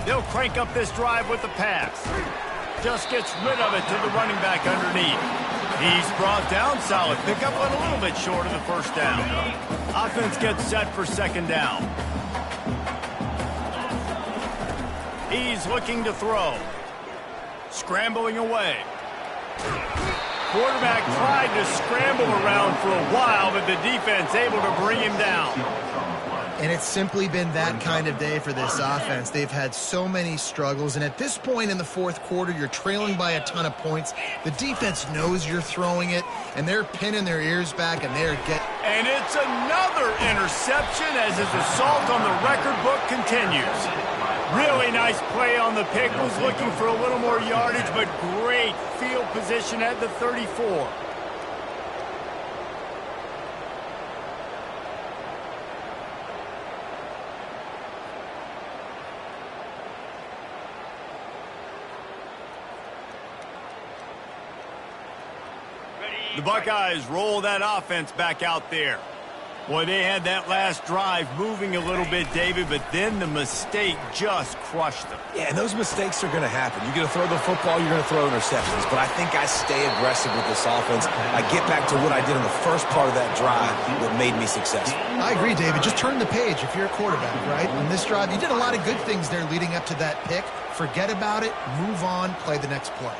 They'll crank up this drive with the pass. Just gets rid of it to the running back underneath. He's brought down, solid pickup, but a little bit short of the first down. Offense gets set for second down. He's looking to throw. Scrambling away. Quarterback tried to scramble around for a while, but the defense able to bring him down. And it's simply been that kind of day for this offense. They've had so many struggles, and at this point in the fourth quarter, you're trailing by a ton of points. The defense knows you're throwing it, and they're pinning their ears back, and they're getting... And it's another interception as his assault on the record book continues. Really nice play on the pick. Was looking for a little more yardage, but great field position at the 34. The Buckeyes roll that offense back out there. Boy, they had that last drive moving a little bit, David, but then the mistake just crushed them. Yeah, and those mistakes are going to happen. You're going to throw the football, you're going to throw interceptions. But I think I stay aggressive with this offense. I get back to what I did in the first part of that drive that made me successful. I agree, David. Just turn the page if you're a quarterback, right? On this drive, you did a lot of good things there leading up to that pick. Forget about it, move on, play the next play.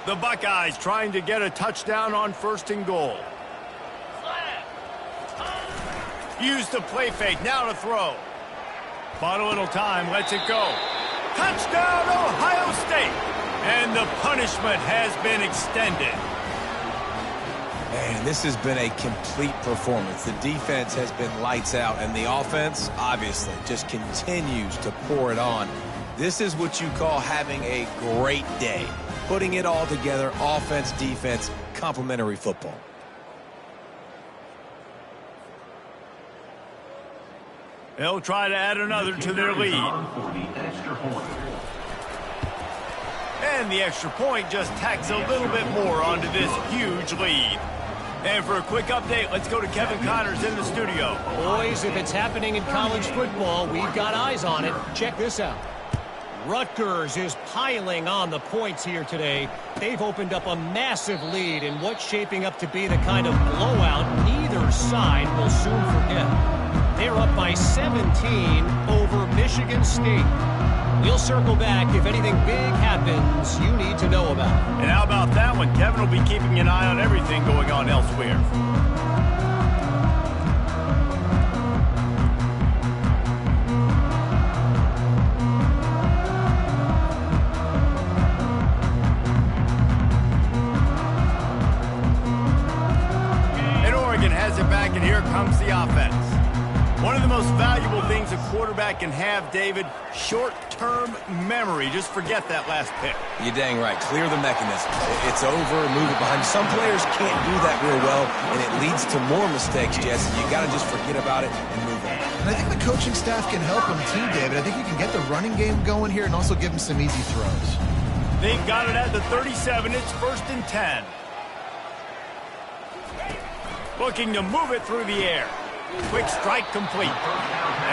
The Buckeyes trying to get a touchdown on first and goal. Use the play fake, now to throw. Bought a little time, lets it go. Touchdown, Ohio State! And the punishment has been extended. Man, this has been a complete performance. The defense has been lights out, and the offense, obviously, just continues to pour it on. This is what you call having a great day. Putting it all together, offense, defense, complementary football. They'll try to add another to their lead. And the extra point just tacks a little bit more onto this huge lead. And for a quick update, let's go to Kevin Connors in the studio. Boys, if it's happening in college football, we've got eyes on it. Check this out. Rutgers is piling on the points here today. They've opened up a massive lead in what's shaping up to be the kind of blowout neither side will soon forget. They're up by 17 over Michigan State. We'll circle back if anything big happens you need to know about. And how about that one? Kevin will be keeping an eye on everything going on elsewhere. valuable things a quarterback can have, David. Short-term memory. Just forget that last pick. You're dang right. Clear the mechanism. It's over, move it behind you. Some players can't do that real well, and it leads to more mistakes, Jesse. You got to just forget about it and move on. And I think the coaching staff can help him too, David. I think you can get the running game going here and also give him some easy throws. They've got it at the 37. It's 1st and 10. Looking to move it through the air. Quick strike complete.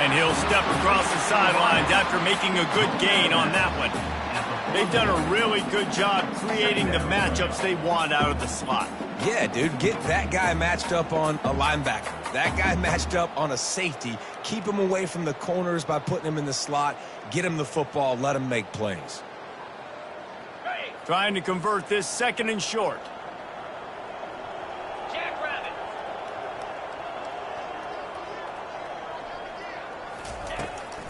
And he'll step across the sidelines after making a good gain on that one. They've done a really good job creating the matchups they want out of the slot. Yeah, dude, get that guy matched up on a linebacker. That guy matched up on a safety. Keep him away from the corners by putting him in the slot. Get him the football. Let him make plays. Trying to convert this 2nd and short.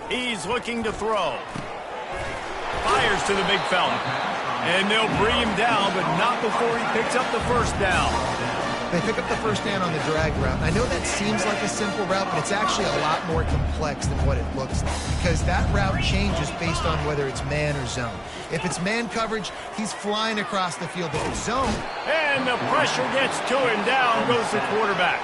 He's looking to throw. Fires to the big fella. And they'll bring him down, but not before he picks up the 1st down. They pick up the 1st down on the drag route. I know that seems like a simple route, but it's actually a lot more complex than what it looks like, because that route changes based on whether it's man or zone. If it's man coverage, he's flying across the field. If it's zone... And the pressure gets to him. Down goes the quarterback.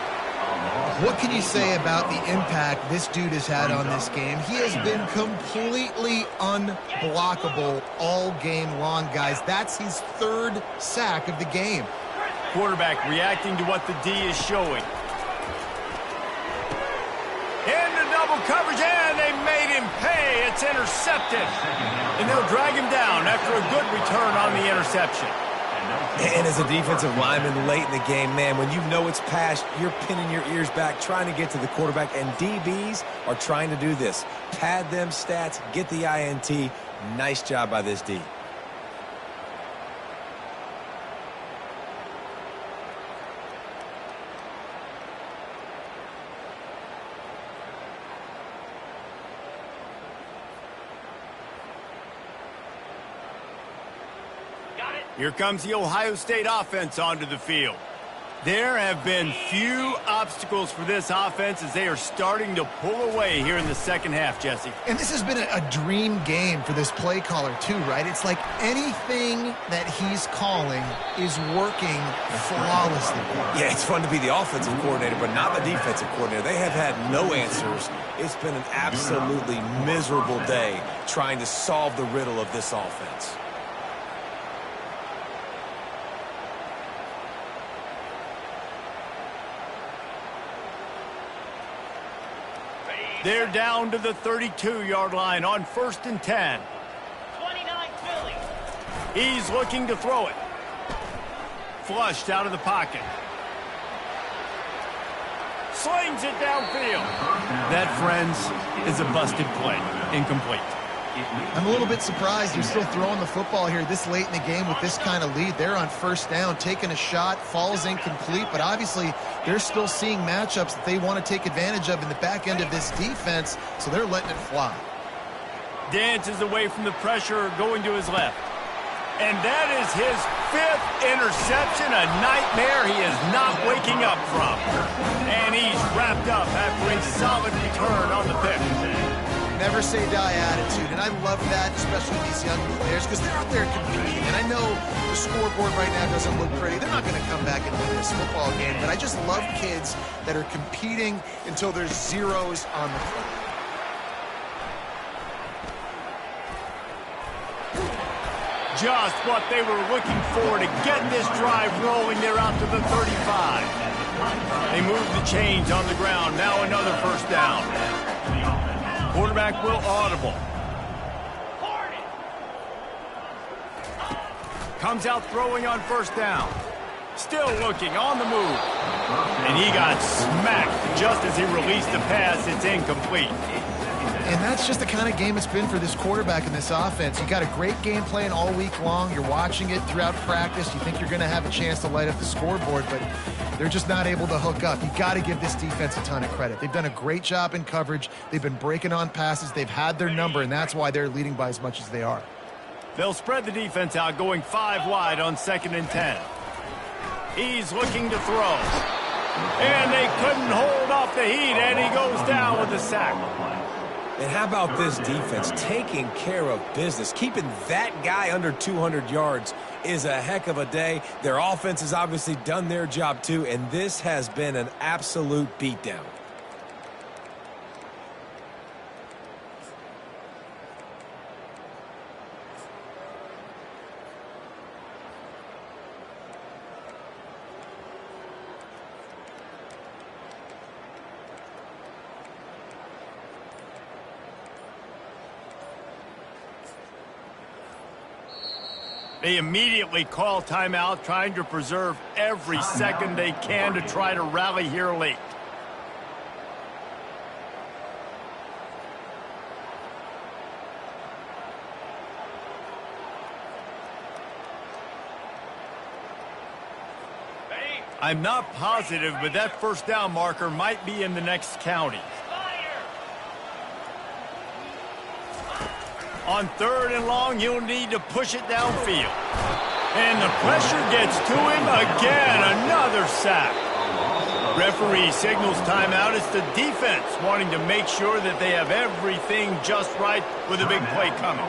What can you say about the impact this dude has had on this game? He has been completely unblockable all game long, guys. That's his 3rd sack of the game. Quarterback reacting to what the D is showing. Into double coverage, and they made him pay. It's intercepted. And they'll drag him down after a good return on the interception. And as a defensive lineman late in the game, man, when you know it's past, you're pinning your ears back, trying to get to the quarterback, and DBs are trying to do this. Pad them stats, get the INT. Nice job by this D. Here comes the Ohio State offense onto the field. There have been few obstacles for this offense as they are starting to pull away here in the 2nd half, Jesse. And this has been a dream game for this play caller too, right? It's like anything that he's calling is working flawlessly. Yeah, it's fun to be the offensive coordinator, but not the defensive coordinator. They have had no answers. It's been an absolutely miserable day trying to solve the riddle of this offense. They're down to the 32-yard line on 1st and 10. 29 Philly. He's looking to throw it. Flushed out of the pocket. Slings it downfield. That, friends, is a busted play. Incomplete. I'm a little bit surprised they're still throwing the football here this late in the game with this kind of lead. They're on 1st down, taking a shot, falls incomplete, but obviously they're still seeing matchups that they want to take advantage of in the back end of this defense, so they're letting it fly. Dances away from the pressure, going to his left. And that is his 5th interception, a nightmare he is not waking up from. And he's wrapped up after a solid return on the pick. Never say die attitude, and I love that, especially with these young players, because they're out there competing. And I know the scoreboard right now doesn't look pretty. They're not going to come back and win this football game, but I just love kids that are competing until there's zeros on the clock. Just what they were looking for to get this drive rolling. They're out to the 35. They move the chains on the ground. Now another 1st down. Quarterback will audible. Comes out throwing on 1st down. Still looking on the move. And he got smacked just as he released the pass. It's incomplete. And that's just the kind of game it's been for this quarterback in this offense. You got a great game plan all week long. You're watching it throughout practice. You think you're going to have a chance to light up the scoreboard, but they're just not able to hook up. You got to give this defense a ton of credit. They've done a great job in coverage. They've been breaking on passes. They've had their number, and that's why they're leading by as much as they are. They'll spread the defense out, going 5 wide on 2nd and 10. He's looking to throw. And they couldn't hold off the heat, and he goes down with a sack. And how about this defense taking care of business? Keeping that guy under 200 yards is a heck of a day. Their offense has obviously done their job too, and this has been an absolute beatdown. They immediately call timeout, trying to preserve every second they can to try to rally here late. I'm not positive, but that first down marker might be in the next county. On 3rd and long, he'll need to push it downfield. And the pressure gets to him again. Another sack. Referee signals timeout. It's the defense wanting to make sure that they have everything just right with a big play coming.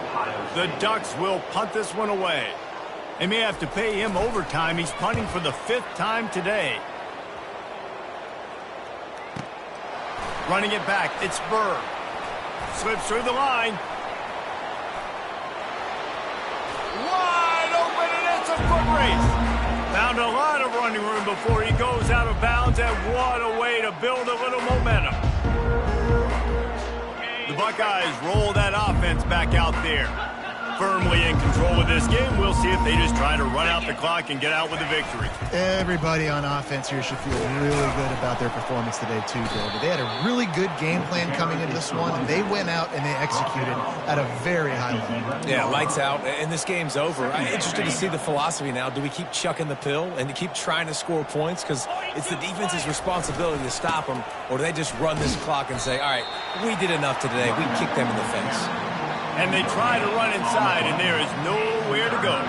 The Ducks will punt this one away. They may have to pay him overtime. He's punting for the 5th time today. Running it back, it's Berg. Slips through the line. Wide open, and it's a foot race. Found a lot of running room before he goes out of bounds, and what a way to build a little momentum. The Buckeyes roll that offense back out there. Firmly in control of this game. We'll see if they just try to run out the clock and get out with a victory. Everybody on offense here should feel really good about their performance today too, David. They had a really good game plan coming into this one, and they went out and they executed at a very high level. Yeah, lights out, and this game's over. I'm interested to see the philosophy now. Do we keep chucking the pill and to keep trying to score points because it's the defense's responsibility to stop them, or do they just run this clock and say, all right, we did enough today. We kicked them in the face. And they try to run inside, and there is nowhere to go.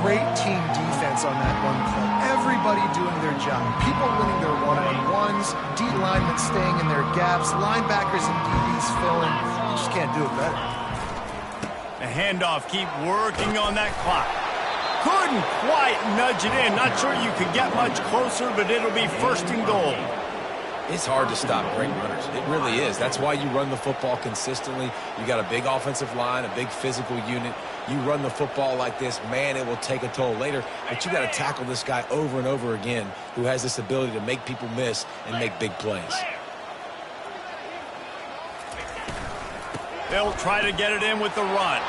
Great team defense on that one play. Everybody doing their job. People winning their one-on-ones, D linemen staying in their gaps, linebackers and DBs filling. You just can't do it better. The handoff, keep working on that clock. Couldn't quite nudge it in. Not sure you could get much closer, but it'll be 1st and goal. It's hard to stop great runners. It really is. That's why you run the football consistently. You got a big offensive line, a big physical unit. You run the football like this, man, it will take a toll later. But you got to tackle this guy over and over again who has this ability to make people miss and make big plays. They'll try to get it in with the run.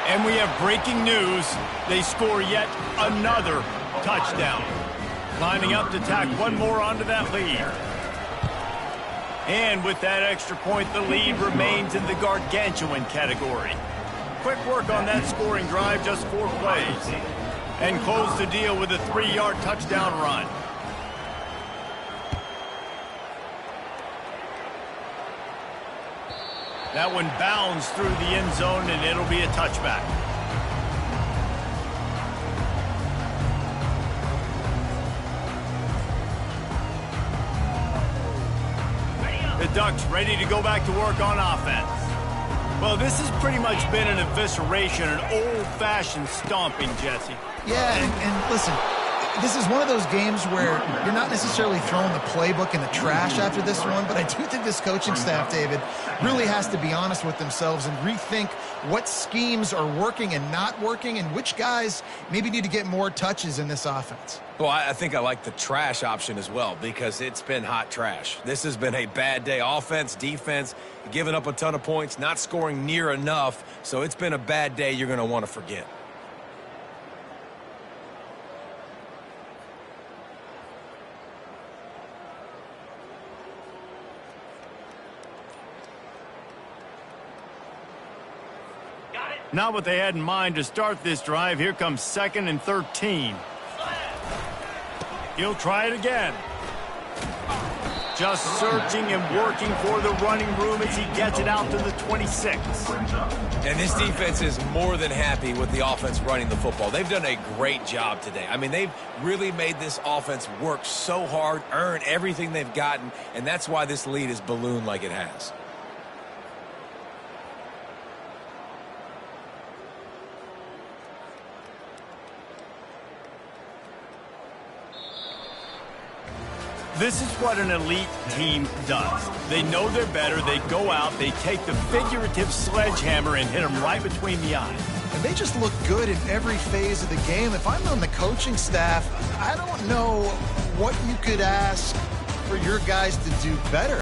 And we have breaking news. They score yet another touchdown. Lining up to tack one more onto that lead. And with that extra point, the lead remains in the gargantuan category. Quick work on that scoring drive, just 4 plays. And close the deal with a 3-yard touchdown run. That one bounds through the end zone, and it'll be a touchback. The Ducks ready to go back to work on offense. Well, this has pretty much been an evisceration, an old-fashioned stomping, Jesse. Yeah, and listen, this is one of those games where you're not necessarily throwing the playbook in the trash after this one, but I do think this coaching staff, David, really has to be honest with themselves and rethink what schemes are working and not working and which guys maybe need to get more touches in this offense. Well, I think I like the trash option as well because it's been hot trash. This has been a bad day. Offense, defense, giving up a ton of points, not scoring near enough. So it's been a bad day you're going to want to forget. Not what they had in mind to start this drive. Here comes 2nd and 13. He'll try it again. Just searching and working for the running room as he gets it out to the 26. And this defense is more than happy with the offense running the football. They've done a great job today. I mean, they've really made this offense work so hard, earn everything they've gotten, and that's why this lead is ballooned like it has. This is what an elite team does. They know they're better. They go out. They take the figurative sledgehammer and hit them right between the eyes. And they just look good in every phase of the game. If I'm on the coaching staff, I don't know what you could ask for your guys to do better.